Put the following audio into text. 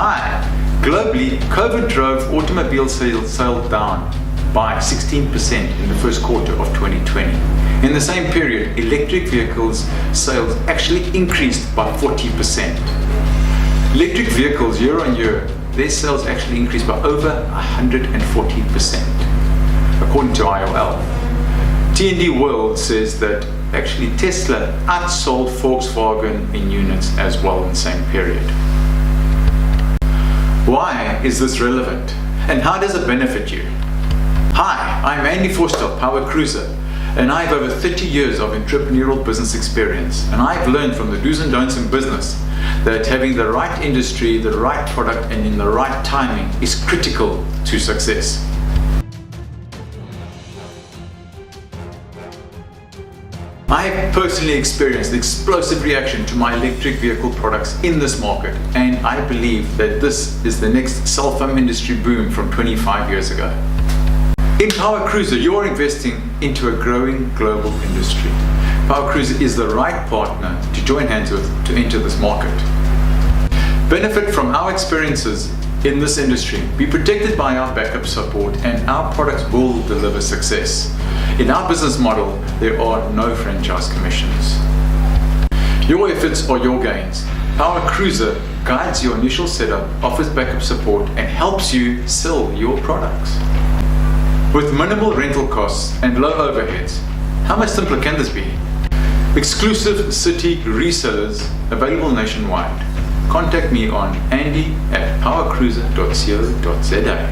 Hi! Globally, COVID drove automobile sales down by 16% in the first quarter of 2020. In the same period, electric vehicles sales actually increased by 40%. Electric vehicles year on year, their sales actually increased by over 140%, according to IOL. T&D World says that actually Tesla outsold Volkswagen in units as well in the same period. Why is this relevant? And how does it benefit you? Hi, I'm Andy Forster of PowaCruza, and I have over 30 years of entrepreneurial business experience, and I've learned from the do's and don'ts in business that having the right industry, the right product, and in the right timing is critical to success. I have personally experienced the explosive reaction to my electric vehicle products in this market, and I believe that this is the next cell phone industry boom from 25 years ago. In PowaCruza, you're investing into a growing global industry. PowaCruza is the right partner to join hands with to enter this market. Benefit from our experiences in this industry, be protected by our backup support, and our products will deliver success. In our business model, there are no franchise commissions. Your efforts are your gains. PowaCruza guides your initial setup, offers backup support, and helps you sell your products. With minimal rental costs and low overheads, how much simpler can this be? Exclusive city resellers available nationwide. Contact me on andy@powacruza.co.za.